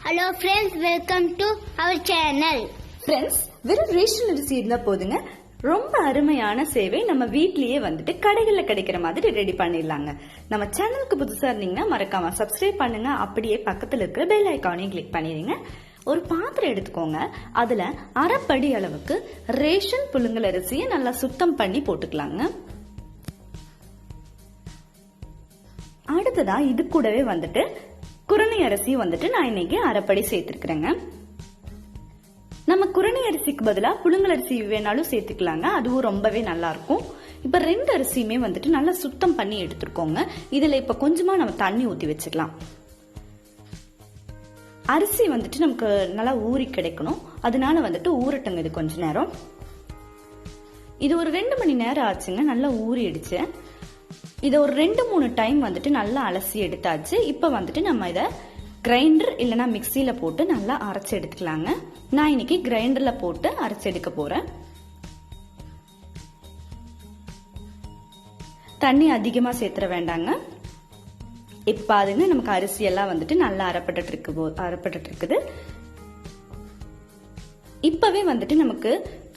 Hello friends, welcome to our channel. Friends, வெறும் ration அரிசி இருந்தா போதுங்க. ரொம்ப அருமையான சேவை நம்ம வீட்லயே வந்துட்டு கடைகள்ல கிடைக்கிற மாதிரி ரெடி பண்ணிடலாங்க. நம்ம சேனலுக்கு புதுசா இருந்தீங்கன்னா மறக்காம சப்ஸ்கிரைப் பண்ணுங்க. அப்படியே பக்கத்துல இருக்கிற பெல் ஐகானையும் கிளிக் பண்ணிடுங்க. ஒரு பாத்திரம் எடுத்துக்கோங்க. அதுல அரைப்படி அளவுக்கு ரேஷன் புழுங்கல் அரிசியை நல்லா சுத்தம் பண்ணி போட்டுக்கலாங்க. அடுத்ததா இது கூடவே வந்துட்டு குரணை அரிசி வந்துட்டு நான் இன்னைக்கு அரைப்படி சேர்த்திருக்கிறேங்க. நம்ம குரணை அரிசிக்கு பதிலா புழுங்கல் அரிசி வேணாலும் சேர்த்துக்கலாங்க. அதுவும் ரொம்பவே நல்லா இருக்கும். இப்ப ரெண்டு அரிசியுமே வந்துட்டு நல்லா சுத்தம் பண்ணி எடுத்துக்கோங்க. இதுல இப்ப கொஞ்சமா நம்ம தண்ணி ஊத்தி வச்சுக்கலாம். அரிசி வந்துட்டு நமக்கு நல்லா ஊறி கிடைக்கணும். அதனால வந்துட்டு ஊறட்டுங்க இது கொஞ்ச நேரம். இது ஒரு 2 மணி நேரம் ஆச்சுங்க. நல்லா ஊறிடுச்சு. இதை ஒரு 2-3 டைம் வந்துட்டு நல்லா அலசி எடுத்தாச்சு. இப்ப வந்துட்டு நம்ம இதை கிரைண்டர் இல்லைன்னா மிக்சியில போட்டு நல்லா அரைச்சு எடுத்துக்கலாங்க. நான் இன்னைக்கு கிரைண்டர்ல போட்டு அரைச்சு எடுக்க போறேன். தண்ணி அதிகமா சேர்த்துற வேண்டாங்க. இப்ப அதுங்க நமக்கு அரிசி எல்லாம் வந்துட்டு நல்லா அரைப்பட்டு இருக்குது. இப்பவே வந்துட்டு நமக்கு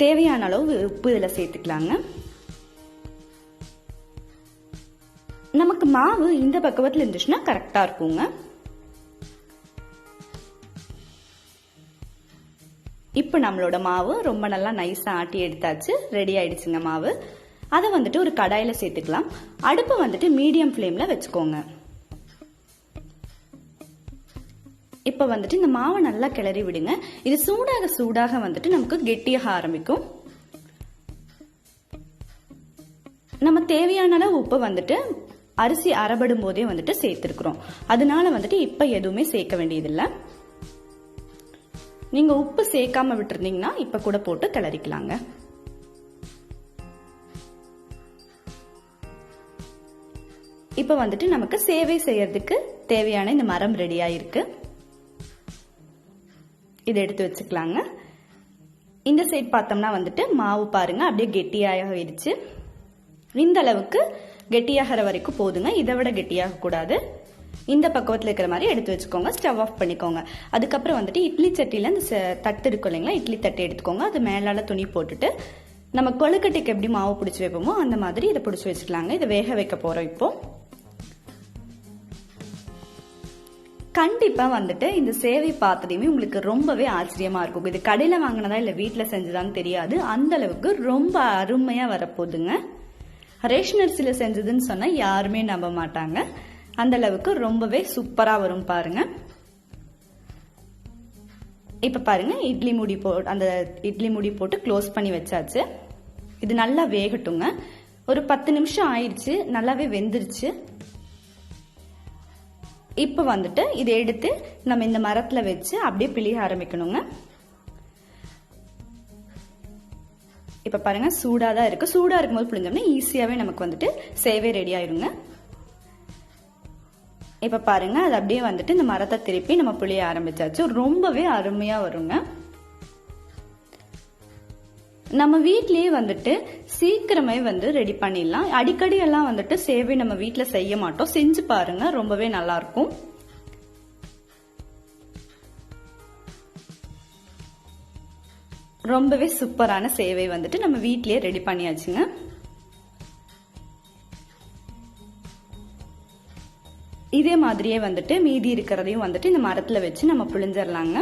தேவையான அளவு உப்பு இதுல சேர்த்துக்கலாங்க. நமக்கு மாவு இந்த பக்குவத்துல இருந்துச்சுன்னா கரெக்டா இருக்குங்க. இப்ப நம்மளோட மாவு ரொம்ப நல்லா நைஸா ஆட்டி எடுத்தாச்சு. ரெடி ஆயிடுச்சுங்க மாவு. அதை வந்துட்டு ஒரு கடாயில சேர்த்துக்கலாம். அடுப்பு வந்துட்டு மீடியம் ஃப்ளேம்ல வச்சுக்கோங்க. இப்ப வந்துட்டு இந்த மாவை நல்லா கிளறி விடுங்க. இது சூடாக வந்துட்டு நமக்கு கெட்டியாக ஆரம்பிக்கும். நம்ம தேவையான அளவு உப்பு வந்துட்டு அரிசி அரைபடும் போதே வந்துட்டு சேர்த்திருக்கிறோம். அதனால வந்துட்டு இப்ப எதுவுமே சேர்க்க வேண்டியதில்லை. நீங்க உப்பு சேர்க்காம விட்டுருந்தீங்கன்னா இப்ப கூட போட்டு கிளறிக்கலாங்க. இப்ப வந்துட்டு நமக்கு சேவை செய்யறதுக்கு தேவையான இந்த மரம் ரெடியா இருக்கு. இதை எடுத்து வச்சுக்கலாங்க. இந்த சைட் பார்த்தோம்னா வந்துட்டு மாவு பாருங்க அப்படியே கெட்டியாக ஆயிடுச்சு. இந்த அளவுக்கு கெட்டியாகிற வரைக்கும் போதுங்க. இதை விட கெட்டியாக கூடாது. இந்த பக்குவத்தில் இருக்கிற மாதிரி எடுத்து வச்சுக்கோங்க. ஸ்டவ் ஆஃப் பண்ணிக்கோங்க. அதுக்கப்புறம் வந்துட்டு இட்லி சட்டியில இந்த தட்டு இருக்கும் இல்லைங்களா, இட்லி தட்டு எடுத்துக்கோங்க. அது மேலால துணி போட்டுட்டு நம்ம கொழுக்கட்டைக்கு எப்படி மாவு பிடிச்சி வைப்போமோ அந்த மாதிரி இதை பிடிச்சி வச்சுக்கலாங்க. இதை வேக வைக்க போறோம் இப்போ. கண்டிப்பா வந்துட்டு இந்த சேவை பார்த்ததையுமே உங்களுக்கு ரொம்பவே ஆச்சரியமா இருக்கும். இது கடையில வாங்கினதா இல்ல வீட்டுல செஞ்சதான்னு தெரியாது. அந்த அளவுக்கு ரொம்ப அருமையா வரப்போகுதுங்க. ரேஷன் அரிசியில செஞ்சதுன்னு சொன்னா யாருமே நம்ப மாட்டாங்க. அந்த அளவுக்கு ரொம்பவே சூப்பரா வரும் பாருங்க. இப்ப பாருங்க அந்த இட்லி மூடி போட்டு க்ளோஸ் பண்ணி வச்சாச்சு. இது நல்லா வேகட்டுங்க. ஒரு 10 நிமிஷம் ஆயிடுச்சு. நல்லாவே வெந்துருச்சு. இப்ப வந்துட்டு இதை எடுத்து நம்ம இந்த மரத்துல வச்சு அப்படியே பிழிய ஆரம்பிக்கணுங்க. இப்ப பாருங்க சூடாதான் இருக்கு. சூடா இருக்கும்போது பிழிஞ்சோம்னா ஈஸியாவே நமக்கு வந்துட்டு சேவை ரெடி ஆயிருங்க. இப்ப பாருங்க அது அப்படியே வந்துட்டு இந்த மரத்தை திருப்பி நம்ம புளிய ஆரம்பிச்சாச்சு. ரொம்பவே அருமையா வருங்க. நம்ம வீட்லயே வந்துட்டு சீக்கிரமே வந்து ரெடி பண்ணிடலாம். அடிக்கடி எல்லாம் வந்துட்டு சேவை நம்ம வீட்டுல செய்ய மாட்டோம். செஞ்சு பாருங்க, ரொம்பவே நல்லா இருக்கும். ரொம்பவே சூப்பரான சேவை வந்துட்டு நம்ம வீட்லயே ரெடி பண்ணியாச்சுங்க. இதே மாதிரியே வந்துட்டு மீதி இருக்கிறதையும் வந்துட்டு இந்த மரத்துல வச்சு நம்ம புழிஞ்சிடலாங்க.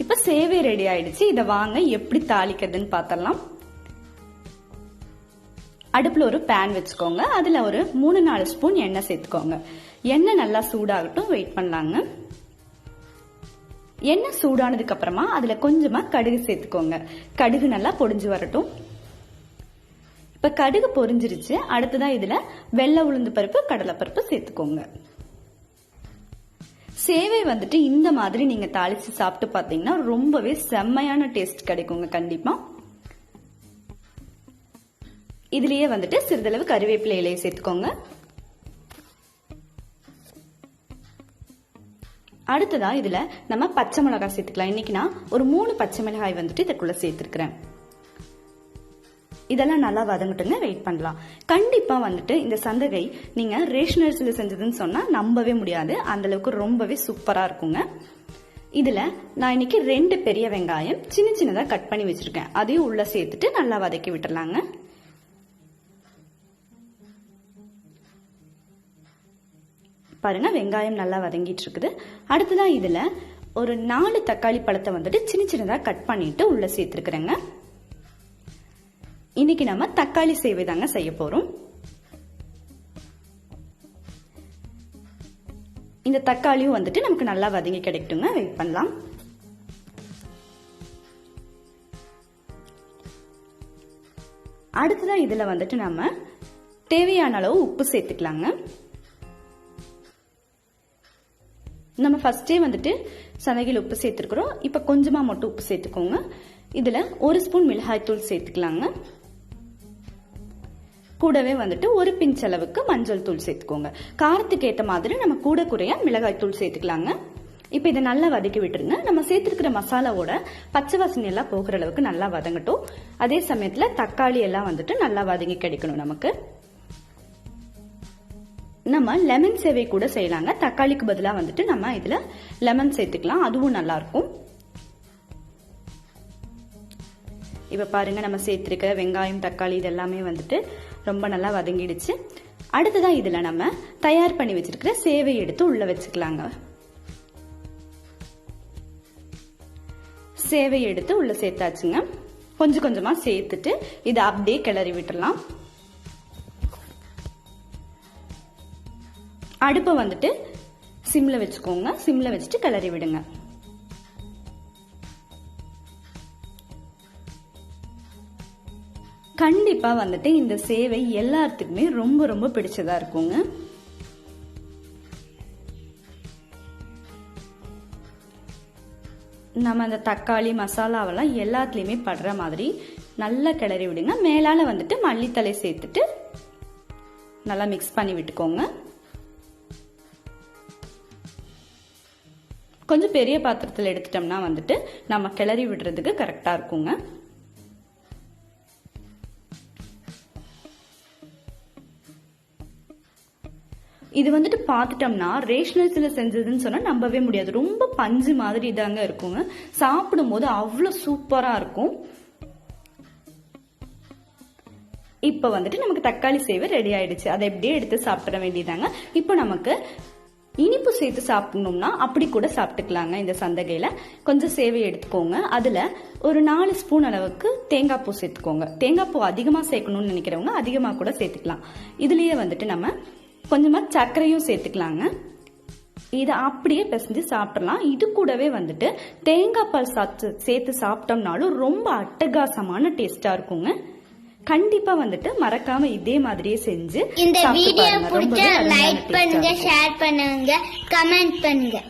இப்ப சேவை ரெடி ஆயிடுச்சு. இதை வாங்க எப்படி தாளிக்கிறதுன்னு பார்த்தரலாம். அடுப்புல ஒரு பேன் வச்சுக்கோங்க. அதுல ஒரு 3-4 ஸ்பூன் எண்ணெய் சேர்த்துக்கோங்க. எண்ணெய் நல்லா சூடாகட்டும், வெயிட் பண்ணலாங்க. எண்ணெய் சூடானதுக்கு அப்புறமா அதுல கொஞ்சமா கடுகு சேர்த்துக்கோங்க. கடுகு நல்லா பொரிஞ்சு வரட்டும். இப்ப கடுகு பொரிஞ்சிருச்சு. அடுத்ததான் இதுல வெள்ளை உளுந்து பருப்பு, கடலை பருப்பு சேர்த்துக்கோங்க. சேவை வந்துட்டு இந்த மாதிரி நீங்க தாளிச்சு சாப்பிட்டு பாத்தீங்கன்னா ரொம்பவே செம்மையான டேஸ்ட் கிடைக்குங்க கண்டிப்பா. இதுலயே வந்துட்டு சிறிதளவு கறிவேப்பிலை இலையை சேர்த்துக்கோங்க. அடுத்ததா இதுல நம்ம பச்சை மிளகாய் சேர்த்துக்கலாம். இன்னைக்கு நான் ஒரு 3 பச்சை மிளகாய் வந்துட்டு இதுக்குள்ள சேர்த்திருக்கிறேன். இதெல்லாம் நல்லா வதங்கட்டுங்க, வெயிட் பண்ணலாம். கண்டிப்பா வந்துட்டு இந்த சந்தகை நீங்க ரேஷன் அரிசியில செஞ்சதுன்னு சொன்னா நம்பவே முடியாது, அந்த அளவுக்கு ரொம்பவே சூப்பரா இருக்குங்க. இதுல நான் இன்னைக்கு 2 பெரிய வெங்காயம் சின்ன சின்னதா கட் பண்ணி வச்சிருக்கேன், அதையும் உள்ள சேர்த்துட்டு நல்லா வதக்கி விட்டுறலாங்க. பாருங்க வெங்காயம் நல்லா வதங்கிட்டு இருக்குது. அடுத்ததான் இதுல ஒரு 4 தக்காளி பழத்தை வந்துட்டு சின்ன சின்னதா கட் பண்ணிட்டு உள்ள சேர்த்துருக்கிறேங்க. இன்னைக்கு நம்ம தக்காளி சேவை தாங்க செய்ய போறோம். இந்த தக்காளியும் வந்துட்டு நமக்கு நல்லா வதங்கி கிடைக்குங்க, வெயிட் பண்ணலாம். அடுத்ததான் இதுல வந்துட்டு நம்ம தேவையான அளவு உப்பு சேர்த்துக்கலாங்க. நம்ம ஃபர்ஸ்டே வந்துட்டு சந்தகையில் உப்பு சேர்த்துருக்கிறோம், இப்ப கொஞ்சமா மட்டும் உப்பு சேர்த்துக்கோங்க. இதுல 1 ஸ்பூன் மிளகாய் தூள் சேர்த்துக்கலாங்க. கூடவே வந்துட்டு 1 பிஞ்ச் அளவுக்கு மஞ்சள் தூள் சேர்த்துக்கோங்க. காரத்துக்கு ஏற்ற மாதிரி நம்ம கூட குறைய மிளகாய் தூள் சேர்த்துக்கலாங்க. இப்ப இதை நல்லா வதக்கி விட்டுருங்க. நம்ம சேர்த்துருக்கிற மசாலாவோட பச்சை வாசனை எல்லாம் போகிற அளவுக்கு நல்லா வதங்கட்டும். அதே சமயத்துல தக்காளி எல்லாம் வந்துட்டு நல்லா வதங்கி கிடைக்கணும். நமக்கு நம்ம லெமன் சேவை கூட செய்யலாங்க. தக்காளிக்கு பதிலாக வந்துட்டு நம்ம இதுல லெமன் சேர்த்துக்கலாம், அதுவும் நல்லா இருக்கும். இப்ப பாருங்க நம்ம சேர்த்திருக்கிற வெங்காயம் தக்காளி இது எல்லாமே வந்துட்டு ரொம்ப நல்லா வதங்கிடுச்சு. அடுத்ததான் இதுல நம்ம தயார் பண்ணி வச்சிருக்கிற சேவை எடுத்து உள்ள வச்சுக்கலாங்க. சேவை எடுத்து உள்ள சேர்த்தாச்சுங்க. கொஞ்சம் கொஞ்சமா சேர்த்துட்டு இதை அப்படியே கிளறி விட்டுறலாம். அடுப்பை வந்துட்டு சிம்ல வச்சுக்கோங்க, சிம்ல வச்சுட்டு கிளறி விடுங்க. கண்டிப்பா வந்துட்டு இந்த சேவை எல்லாத்துக்குமே ரொம்ப ரொம்ப பிடிச்சதா இருக்குங்க. நம்ம அந்த தக்காளி மசாலாவெல்லாம் எல்லாத்துலயுமே படுற மாதிரி நல்லா கிளறி விடுங்க. மேலால வந்துட்டு மல்லித்தலை சேர்த்துட்டு நல்லா மிக்ஸ் பண்ணி விட்டுக்கோங்க. கொஞ்சம் பெரிய பாத்திரத்தில் எடுத்துட்டோம்னா வந்துட்டு நம்ம கிளறி விடுறதுக்கு கரெக்டா இருக்குங்க. இது வந்துட்டு பார்த்துட்டோம்னா ரேஷன் அரிசியில செஞ்சதுன்னு சொன்னா நம்பவே முடியாது, ரொம்ப பஞ்சு மாதிரி இதாங்க இருக்குங்க. சாப்பிடும் போது அவ்வளவு சூப்பரா இருக்கும். இப்ப வந்துட்டு நமக்கு தக்காளி சேவை ரெடி ஆயிடுச்சு, அதை எப்படியே எடுத்து சாப்பிட வேண்டியதாங்க. இப்போ நமக்கு இனிப்பு சேர்த்து சாப்பிடணும்னா அப்படி கூட சாப்பிட்டுக்கலாங்க. இந்த சந்தகையில கொஞ்சம் சேவை எடுத்துக்கோங்க, அதுல ஒரு 4 ஸ்பூன் அளவுக்கு தேங்காய் பூ சேர்த்துக்கோங்க. தேங்காய் பூ அதிகமா சேர்க்கணும்னு நினைக்கிறவங்க அதிகமா கூட சேர்த்துக்கலாம். இதுலயே வந்துட்டு நம்ம கொஞ்சமா சர்க்கரையும் சேர்த்துக்கலாங்க. இதை அப்படியே பிசைஞ்சு சாப்பிடலாம். இது கூடவே வந்துட்டு தேங்காய் பால் சேர்த்து சாப்பிட்டோம்னாலும் ரொம்ப அட்டகாசமான டேஸ்டா இருக்குங்க. கண்டிப்பா வந்துட்டு மறக்காம இதே மாதிரியே செஞ்சு இந்த வீடியோ பிடிச்சா லைக் பண்ணுங்க, ஷேர் பண்ணுங்க, கமெண்ட் பண்ணுங்க.